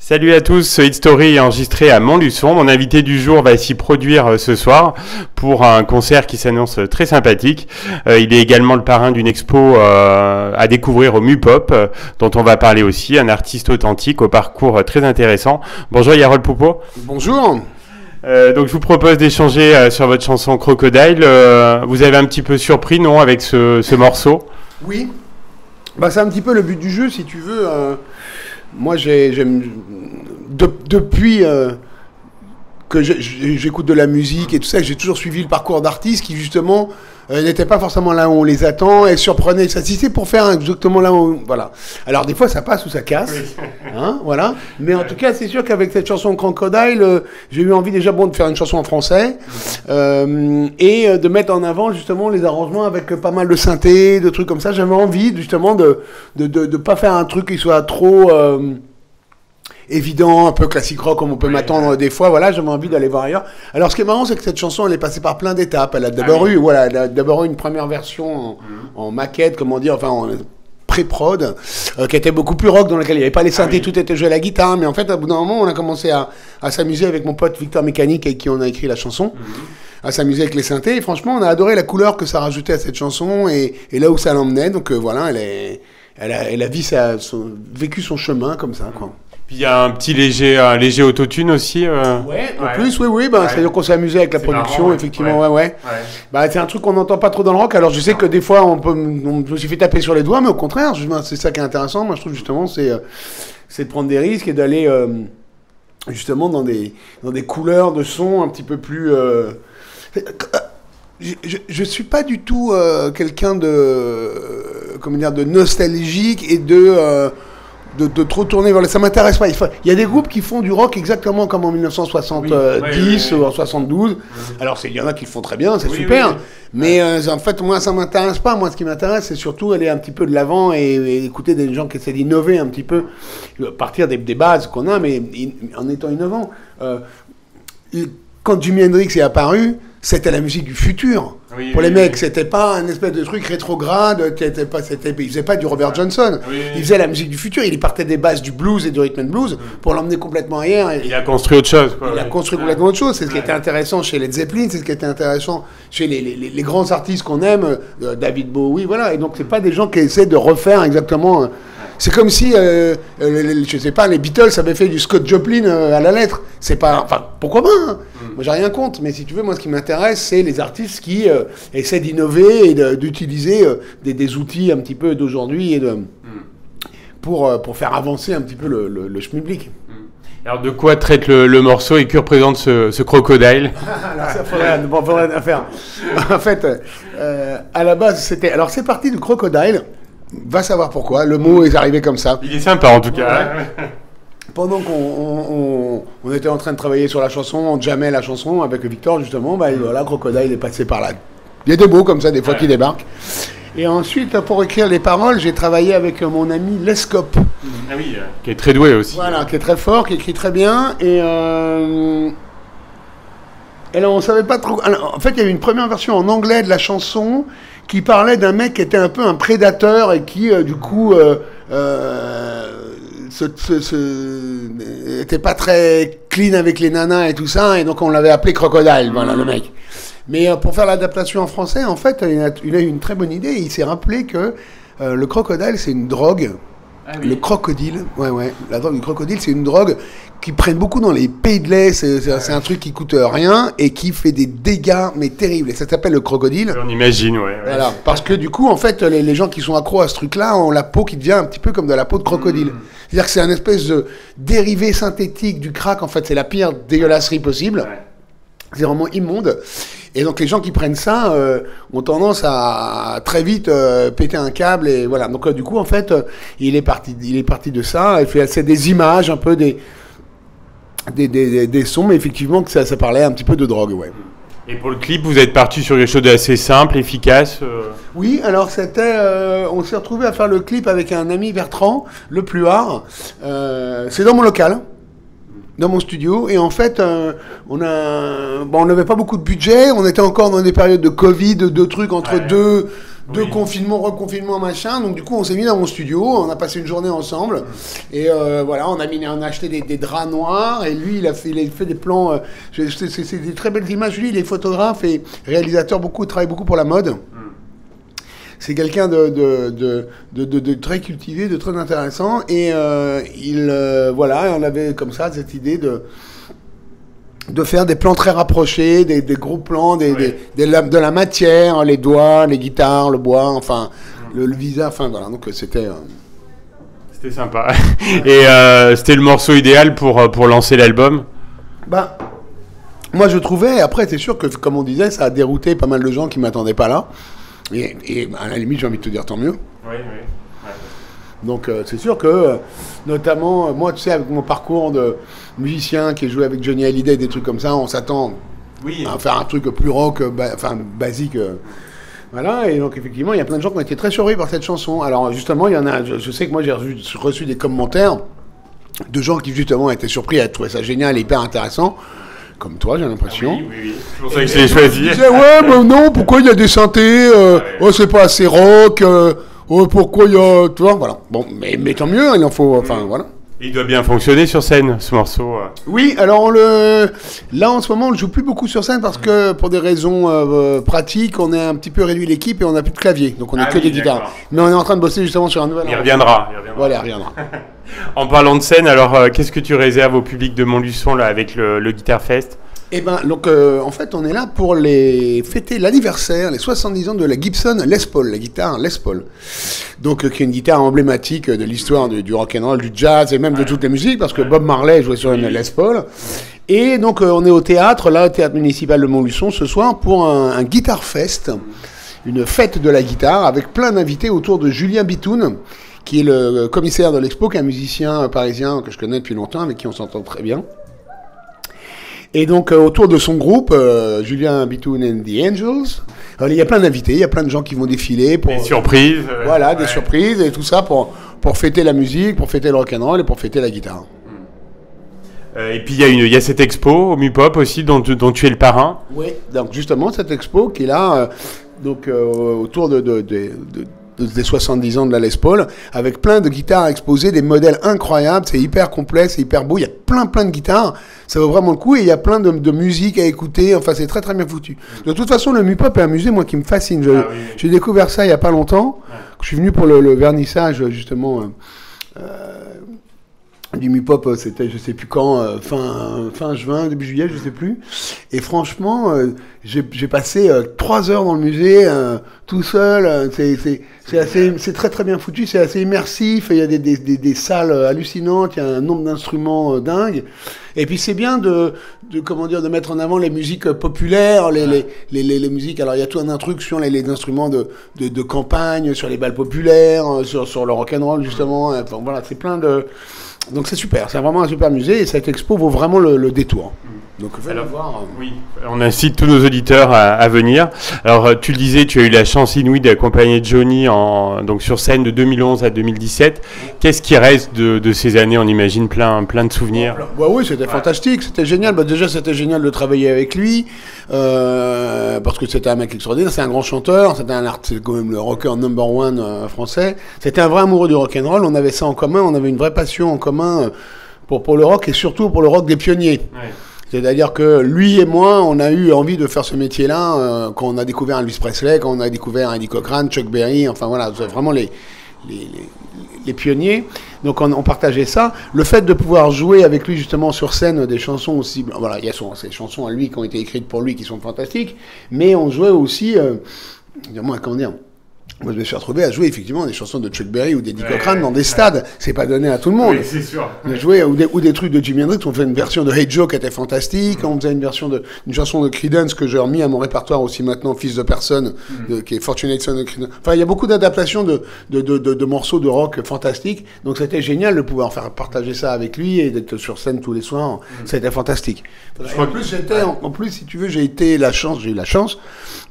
Salut à tous, ce Hit Story est enregistré à Montluçon. Mon invité du jour va s'y produire ce soir pour un concert qui s'annonce très sympathique. Il est également le parrain d'une expo à découvrir au Mupop, dont on va parler aussi, un artiste authentique au parcours très intéressant. Bonjour Yarol Poupeau. Bonjour. Donc je vous propose d'échanger sur votre chanson Crocodile. Vous avez un petit peu surpris, non, avec ce morceau? Oui. Bah, c'est un petit peu le but du jeu, si tu veux. Moi, depuis que j'écoute de la musique et tout ça, j'ai toujours suivi le parcours d'artistes qui, justement, n'étaient pas forcément là où on les attend et surprenaient. Ça, si c'est pour faire exactement là où... Voilà. Alors, des fois, ça passe ou ça casse. Hein, voilà. Mais en tout cas, c'est sûr qu'avec cette chanson Crocodile, j'ai eu envie déjà de faire une chanson en français et de mettre en avant, justement, les arrangements avec pas mal de synthé, de trucs comme ça. J'avais envie, justement, de pas faire un truc qui soit trop... évident, un peu classique rock comme on peut m'attendre des fois. Voilà, j'avais envie d'aller voir ailleurs. Alors, ce qui est marrant, c'est que cette chanson, elle est passée par plein d'étapes. Elle a d'abord eu une première version en maquette, comment dire, enfin, en pré-prod, qui était beaucoup plus rock, dans laquelle il n'y avait pas les synthés, tout était joué à la guitare. Mais en fait, à bout d'un moment, on a commencé à s'amuser avec mon pote Victor Mécanique, avec qui on a écrit la chanson, à s'amuser avec les synthés. Et franchement, on a adoré la couleur que ça rajoutait à cette chanson et là où ça l'emmenait. Donc voilà, elle a vécu son chemin comme ça, quoi. Puis il y a un petit léger autotune aussi. Ouais, en plus, oui. Bah, c'est-à-dire qu'on s'est amusé avec la production, marrant, effectivement, ouais. Bah, c'est un truc qu'on n'entend pas trop dans le rock. Alors, je sais que des fois, je me suis fait taper sur les doigts, mais au contraire, c'est ça qui est intéressant. Moi, je trouve justement, c'est de prendre des risques et d'aller justement dans des couleurs de son un petit peu plus. Je suis pas du tout quelqu'un de nostalgique et de trop tourner vers ça m'intéresse pas. Il y a des groupes qui font du rock exactement comme en 1970 ou en 72. Alors il y en a qui le font très bien, c'est super. Mais en fait, moi, ça m'intéresse pas. Moi, ce qui m'intéresse, c'est surtout aller un petit peu de l'avant et écouter des gens qui essaient d'innover un petit peu, partir des bases qu'on a, mais en étant innovant. Quand Jimi Hendrix est apparu, c'était la musique du futur. Pour les mecs, c'était pas un espèce de truc rétrograde, il faisait pas du Robert Johnson. Il faisait la musique du futur, il partait des bases du blues et du rhythm and blues pour l'emmener complètement ailleurs. Il a construit autre chose. Il a construit complètement autre chose. C'est ce qui était intéressant chez Led Zeppelin, c'est ce qui était intéressant chez les grands artistes qu'on aime, David Bowie, voilà. Et donc, c'est pas des gens qui essaient de refaire exactement... C'est comme si, je sais pas, les Beatles avaient fait du Scott Joplin à la lettre. C'est pas... Enfin, pourquoi pas, hein. Moi, j'ai rien contre. Mais si tu veux, moi, ce qui m'intéresse, c'est les artistes qui essaient d'innover et d'utiliser des outils un petit peu d'aujourd'hui et pour faire avancer un petit peu le schmilblick. Alors, de quoi traite le morceau et que représente ce crocodile? Alors, ça faudrait faire. En fait, à la base, c'était... Alors, c'est parti du crocodile. Va savoir pourquoi. Le mot est arrivé comme ça. Il est sympa, en tout cas. Pendant qu'on était en train de travailler sur la chanson, on jammait la chanson avec Victor, justement, voilà, Crocodile est passé par là. Il y a des mots comme ça, des fois, qui débarquent. Et ensuite, pour écrire les paroles, j'ai travaillé avec mon ami Lescope. Ah oui, qui est très doué aussi. Voilà, qui est très fort, qui écrit très bien. Et là, on savait pas trop... Alors, en fait, il y a eu une première version en anglais de la chanson qui parlait d'un mec qui était un peu un prédateur et qui, du coup... était pas très clean avec les nanas et tout ça, et donc on l'avait appelé Crocodile, voilà, le mec. Mais pour faire l'adaptation en français, en fait, il a eu une très bonne idée. Il s'est rappelé que le crocodile, c'est une drogue. Ah oui. Le crocodile, la drogue du crocodile, c'est une drogue qui prennent beaucoup dans les pays de lait. C'est un truc qui coûte rien et qui fait des dégâts, mais terribles. Et ça s'appelle le crocodile. On imagine, Voilà, parce que du coup, en fait, les gens qui sont accros à ce truc-là ont la peau qui devient un petit peu comme de la peau de crocodile. C'est-à-dire que c'est un espèce de dérivé synthétique du crack. En fait, c'est la pire dégueulasserie possible. C'est vraiment immonde. Et donc les gens qui prennent ça ont tendance à très vite péter un câble et voilà. Donc du coup en fait il est parti de ça. Il fait assez des images, un peu des sons, mais effectivement que ça parlait un petit peu de drogue, ouais. Et pour le clip, vous êtes parti sur quelque chose d'assez simple, efficace. Oui, alors c'était, on s'est retrouvé à faire le clip avec un ami Bertrand, le Pluard. C'est dans mon local. Dans mon studio, et en fait, on n'avait pas beaucoup de budget, on était encore dans des périodes de Covid, de trucs entre de confinement, reconfinement, machin. Donc du coup, on s'est mis dans mon studio, on a passé une journée ensemble. Et voilà, on a acheté des draps noirs. Et lui, il a fait des plans. C'est des très belles images. Lui, il est photographe et réalisateur, il travaille beaucoup pour la mode. C'est quelqu'un de très cultivé, de très intéressant. Et voilà, on avait comme ça cette idée de faire des plans très rapprochés, des gros plans, de la matière, les doigts, les guitares, le bois, enfin, le visage, enfin voilà, donc c'était... C'était sympa. Et c'était le morceau idéal pour lancer l'album? Bah, moi je trouvais, après c'est sûr que, comme on disait, ça a dérouté pas mal de gens qui m'attendaient pas là. Et à la limite, j'ai envie de te dire tant mieux. Oui. Donc c'est sûr que, notamment, moi tu sais, avec mon parcours de musicien qui a joué avec Johnny Hallyday, des trucs comme ça, on s'attend à faire un truc plus rock, basique. Voilà, et donc effectivement, il y a plein de gens qui ont été très surpris par cette chanson. Alors justement, il y en a, je sais que moi j'ai reçu des commentaires de gens qui justement étaient surpris à trouver ça génial et hyper intéressant. Comme toi, j'ai l'impression. Oui. C'est pour ça que je l'ai choisi. Ils disaient, ouais, mais non, pourquoi il y a des synthés oh, c'est pas assez rock. Oh, pourquoi il y a... Tu vois, voilà. Bon, mais tant mieux, il en faut... Enfin, voilà. Il doit bien fonctionner sur scène, ce morceau. Oui, alors là, en ce moment, on le joue plus beaucoup sur scène parce que, pour des raisons pratiques, on a un petit peu réduit l'équipe et on n'a plus de clavier. Donc, on n'a que des guitares. Mais on est en train de bosser justement sur un nouvel... Il reviendra. Voilà, il reviendra. En parlant de scène, alors, qu'est-ce que tu réserves au public de Montluçon, là, avec le Guitar Fest? Eh ben, donc, en fait, on est là pour fêter l'anniversaire, les 70 ans de la Gibson Les Paul, la guitare Les Paul. Donc, qui est une guitare emblématique de l'histoire du rock'n'roll, du jazz et même de toutes les musiques, parce que Bob Marley jouait sur une Les Paul. Et donc, on est au théâtre municipal de Montluçon, ce soir, pour un Guitar Fest, une fête de la guitare, avec plein d'invités autour de Julien Bitoun, qui est le commissaire de l'expo, qui est un musicien parisien que je connais depuis longtemps, avec qui on s'entend très bien. Et donc, autour de son groupe, Julien Bitoun and the Angels, il y a plein d'invités, il y a plein de gens qui vont défiler. Pour, des surprises. Voilà, des surprises et tout ça pour fêter la musique, pour fêter le rock'n'roll et pour fêter la guitare. Et puis, il y a cette expo au MUPOP aussi, dont tu es le parrain. Oui, donc justement, cette expo qui est là, autour des 70 ans de la Les Paul, avec plein de guitares exposées, des modèles incroyables, c'est hyper complet, c'est hyper beau, il y a plein de guitares, ça vaut vraiment le coup, et il y a plein de musique à écouter, enfin c'est très bien foutu. De toute façon, le MUPOP est un musée, moi, qui me fascine, j'ai découvert ça il y a pas longtemps, je suis venu pour le vernissage, justement, du MUPOP, c'était je sais plus quand, fin juin, début juillet, je sais plus. Et franchement, j'ai passé 3 heures dans le musée, tout seul. C'est très bien foutu, c'est assez immersif. Il y a des salles hallucinantes, il y a un nombre d'instruments dingues. Et puis c'est bien de mettre en avant les musiques populaires, les musiques. Alors il y a tout un truc sur les instruments de campagne, sur les balles populaires, sur le rock'n'roll justement. Enfin, voilà, c'est plein de... Donc c'est super, c'est vraiment un super musée et cette expo vaut vraiment le détour. Donc alors, voir. Oui, on incite tous nos auditeurs à venir. Alors tu le disais, tu as eu la chance inouïe d'accompagner Johnny donc sur scène de 2011 à 2017. Qu'est-ce qui reste de ces années? On imagine plein de souvenirs. Oui, c'était fantastique, c'était génial. Déjà c'était génial de travailler avec lui parce que c'était un mec extraordinaire, c'est un grand chanteur, c'est quand même le rocker number one français. C'était un vrai amoureux du rock'n'roll, on avait ça en commun, on avait une vraie passion en commun pour le rock et surtout pour le rock des pionniers. Ouais. C'est-à-dire que lui et moi, on a eu envie de faire ce métier-là quand on a découvert Elvis Presley, quand on a découvert Eddie Cochran, Chuck Berry, enfin voilà, c'est vraiment les pionniers. Donc on partageait ça. Le fait de pouvoir jouer avec lui justement sur scène des chansons aussi, voilà, il y a ces chansons à lui qui ont été écrites pour lui qui sont fantastiques, mais on jouait aussi, comment dire, moi, je me suis retrouvé à jouer effectivement des chansons de Chuck Berry ou d'Eddie Cochran dans des stades. C'est pas donné à tout le monde. Oui, c'est sûr. Jouer ou des trucs de Jimi Hendrix. On fait une version de Hey Joe qui était fantastique. On faisait une chanson de Creedence que j'ai remis à mon répertoire aussi maintenant, Fils de personne, qui est Fortunate Son de Creedence. Enfin, il y a beaucoup d'adaptations de morceaux de rock fantastiques. Donc c'était génial de pouvoir faire partager ça avec lui et d'être sur scène tous les soirs. C'était fantastique. En plus, si tu veux, j'ai eu la chance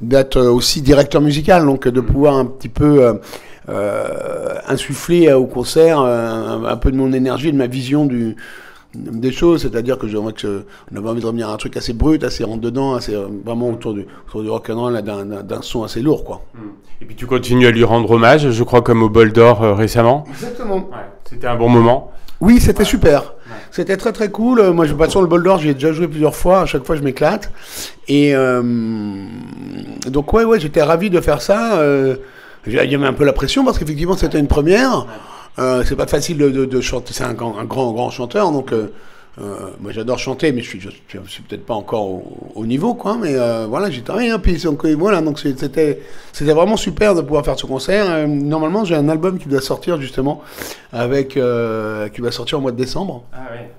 d'être aussi directeur musical, donc de pouvoir un petit peu insuffler au concert un peu de mon énergie, de ma vision des choses, c'est-à-dire que on avait envie de revenir à un truc assez brut, assez rentre-dedans, assez vraiment autour du rock'n'roll, d'un son assez lourd, quoi. Et puis tu continues à lui rendre hommage, je crois, comme au Bol d'Or récemment. Exactement. Ouais, c'était un bon moment. Oui, c'était super. Ouais. C'était très très cool. Moi, je passe sur le Bol d'Or, j'y ai déjà joué plusieurs fois. À chaque fois, je m'éclate. Et donc, ouais, j'étais ravi de faire ça. Il y avait un peu la pression parce qu'effectivement, c'était une première. C'est pas facile de chanter. C'est un grand chanteur. Donc, moi, j'adore chanter, mais je suis peut-être pas encore au niveau, quoi. Mais voilà, j'étais rien. Puis donc, voilà, donc c'était vraiment super de pouvoir faire ce concert. Normalement, j'ai un album qui doit sortir justement qui va sortir au mois de décembre. Ah ouais.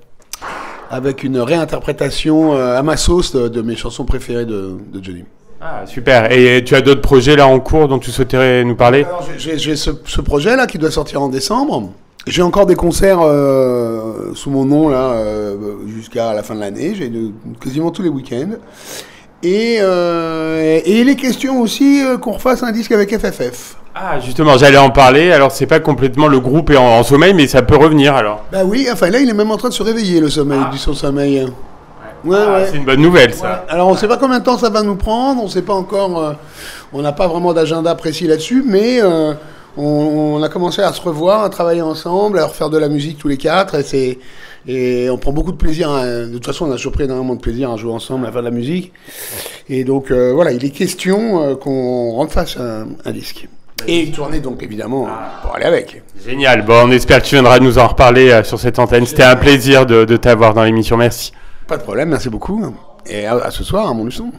Avec une réinterprétation à ma sauce de mes chansons préférées de Johnny. Ah, super. Et tu as d'autres projets là en cours dont tu souhaiterais nous parler? Alors, j'ai ce projet là qui doit sortir en décembre. J'ai encore des concerts sous mon nom là jusqu'à la fin de l'année. J'ai quasiment tous les week-ends. Et il est question aussi qu'on refasse un disque avec FFF. Ah, justement, j'allais en parler. Alors, c'est pas complètement le groupe est en sommeil, mais ça peut revenir alors. Bah oui, enfin là, il est même en train de se réveiller, le sommeil, son sommeil. Ouais, c'est une bonne nouvelle, ça. Ouais. Alors, on ne sait pas combien de temps ça va nous prendre. On ne sait pas encore. On n'a pas vraiment d'agenda précis là-dessus, mais on a commencé à se revoir, à travailler ensemble, à refaire de la musique tous les quatre. Et on prend beaucoup de plaisir. De toute façon, on a toujours pris énormément de plaisir à jouer ensemble, à faire de la musique. Et donc, voilà, il est question qu'on refasse un disque. Et une tournée, donc, évidemment, pour aller avec. Génial. Bon, on espère que tu viendras nous en reparler sur cette antenne. C'était un plaisir de t'avoir dans l'émission. Merci. Pas de problème, merci beaucoup. Et à ce soir, à Montluçon.